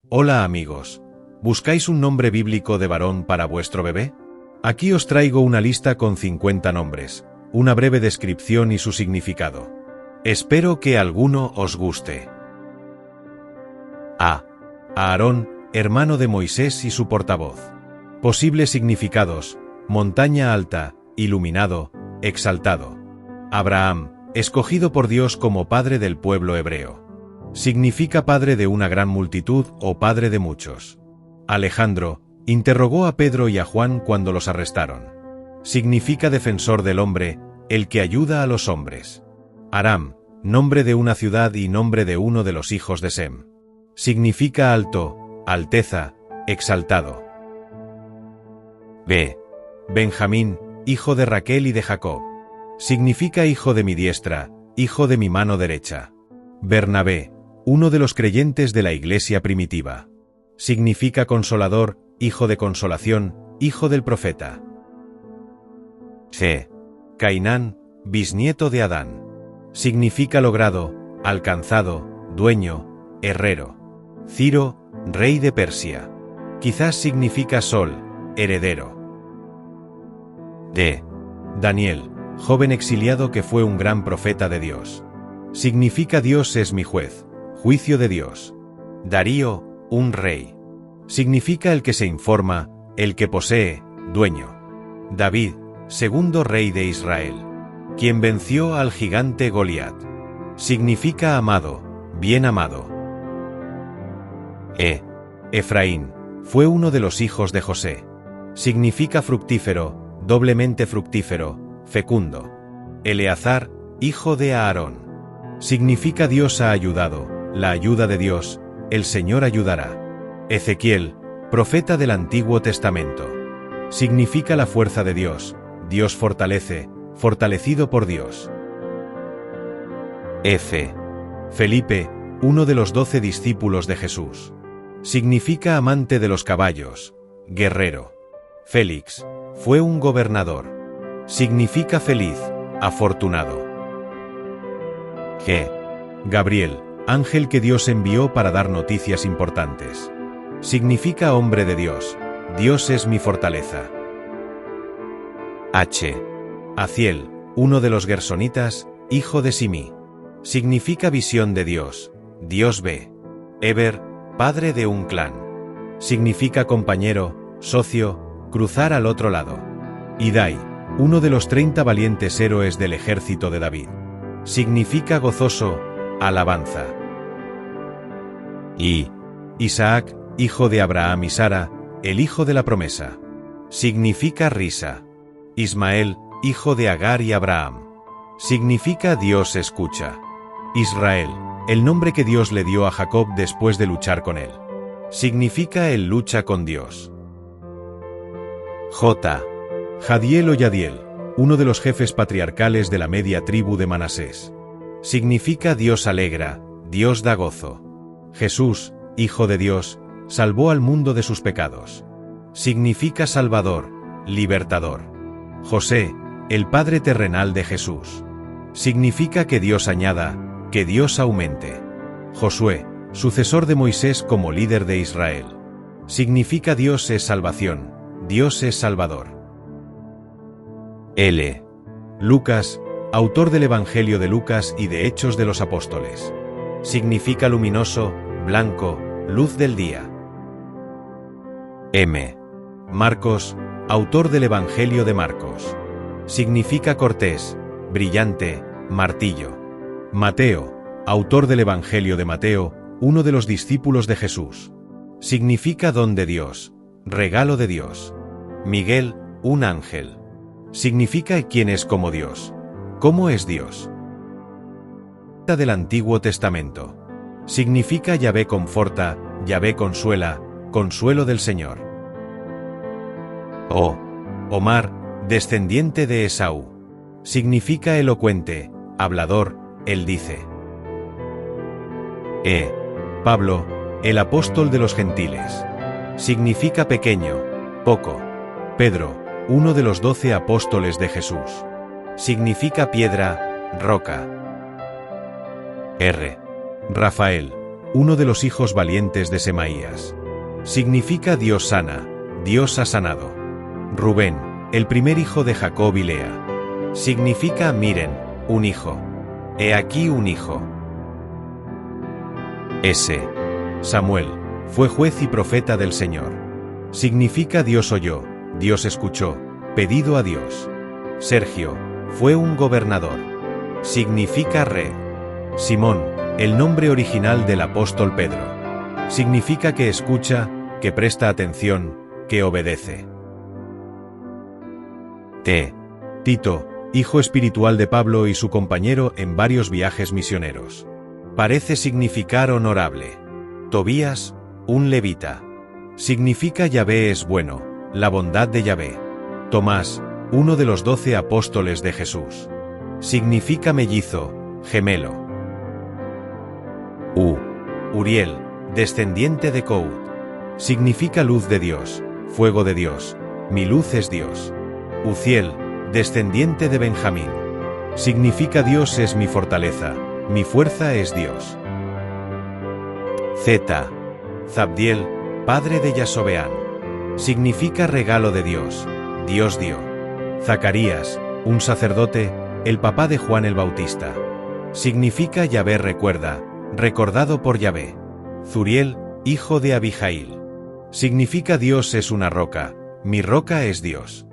Hola amigos. ¿Buscáis un nombre bíblico de varón para vuestro bebé? Aquí os traigo una lista con 50 nombres, una breve descripción y su significado. Espero que alguno os guste. A. Aarón, hermano de Moisés y su portavoz. Posibles significados: montaña alta, iluminado, exaltado. Abraham, escogido por Dios como padre del pueblo hebreo. Significa padre de una gran multitud o padre de muchos. Alejandro, interrogó a Pedro y a Juan cuando los arrestaron. Significa defensor del hombre, el que ayuda a los hombres. Aram, nombre de una ciudad y nombre de uno de los hijos de Sem. Significa alto, alteza, exaltado. B. Benjamín, hijo de Raquel y de Jacob. Significa hijo de mi diestra, hijo de mi mano derecha. Bernabé, uno de los creyentes de la iglesia primitiva. Significa consolador, hijo de consolación, hijo del profeta. C. Cainán, bisnieto de Adán. Significa logrado, alcanzado, dueño, herrero. Ciro, rey de Persia. Quizás significa sol, heredero. D. Daniel, joven exiliado que fue un gran profeta de Dios. Significa Dios es mi juez, juicio de Dios. Darío, un rey. Significa el que se informa, el que posee, dueño. David, segundo rey de Israel, quien venció al gigante Goliat. Significa amado, bien amado. Efraín, fue uno de los hijos de José. Significa fructífero, doblemente fructífero, fecundo. Eleazar, hijo de Aarón. Significa Dios ha ayudado, la ayuda de Dios, el Señor ayudará. Ezequiel, profeta del Antiguo Testamento. Significa la fuerza de Dios, Dios fortalece, fortalecido por Dios. Felipe, uno de los 12 discípulos de Jesús. Significa amante de los caballos, guerrero. Félix, fue un gobernador. Significa feliz, afortunado. Gabriel, ángel que Dios envió para dar noticias importantes. Significa hombre de Dios, Dios es mi fortaleza. Aziel, uno de los gersonitas, hijo de Simí. Significa visión de Dios, Dios ve. Eber, padre de un clan. Significa compañero, socio, cruzar al otro lado. Idai, uno de los 30 valientes héroes del ejército de David. Significa gozoso, alabanza. Isaac, hijo de Abraham y Sara, el hijo de la promesa. Significa risa. Ismael, hijo de Agar y Abraham. Significa Dios escucha. Israel, el nombre que Dios le dio a Jacob después de luchar con él. Significa él lucha con Dios. Jadiel o Yadiel, uno de los jefes patriarcales de la media tribu de Manasés. Significa Dios alegra, Dios da gozo. Jesús, hijo de Dios, salvó al mundo de sus pecados. Significa salvador, libertador. José, el padre terrenal de Jesús. Significa que Dios añada, que Dios aumente. Josué, sucesor de Moisés como líder de Israel. Significa Dios es salvación, Dios es salvador. Lucas, autor del Evangelio de Lucas y de Hechos de los Apóstoles. Significa luminoso, blanco, luz del día. Marcos, autor del Evangelio de Marcos. Significa cortés, brillante, martillo. Mateo, autor del Evangelio de Mateo, uno de los discípulos de Jesús. Significa don de Dios, regalo de Dios. Miguel, un ángel. Significa quién es como Dios. ¿Cómo es Dios? Del Antiguo Testamento. Significa Yahvé conforta, Yahvé consuela, consuelo del Señor. Omar, descendiente de Esaú. Significa elocuente, hablador, él dice. Pablo, el apóstol de los gentiles. Significa pequeño, poco. Pedro, uno de los 12 apóstoles de Jesús. Significa piedra, roca. Rafael, uno de los hijos valientes de Semaías. Significa Dios sana, Dios ha sanado. Rubén, el primer hijo de Jacob y Lea. Significa miren, un hijo. He aquí un hijo. Samuel, fue juez y profeta del Señor. Significa Dios oyó, Dios escuchó, pedido a Dios. Sergio, fue un gobernador. Significa rey. Simón, el nombre original del apóstol Pedro. Significa que escucha, que presta atención, que obedece. Tito, hijo espiritual de Pablo y su compañero en varios viajes misioneros. Parece significar honorable. Tobías, un levita. Significa Yahvé es bueno, la bondad de Yahvé. Tomás, uno de los 12 apóstoles de Jesús. Significa mellizo, gemelo. Uriel, descendiente de Cout. Significa luz de Dios, fuego de Dios, mi luz es Dios. Uziel, descendiente de Benjamín. Significa Dios es mi fortaleza, mi fuerza es Dios. Zabdiel, padre de Yasobeán. Significa regalo de Dios, Dios dio. Zacarías, un sacerdote, el papá de Juan el Bautista. Significa Yahvé recuerda, recordado por Yahvé. Zuriel, hijo de Abijail. Significa Dios es una roca, mi roca es Dios.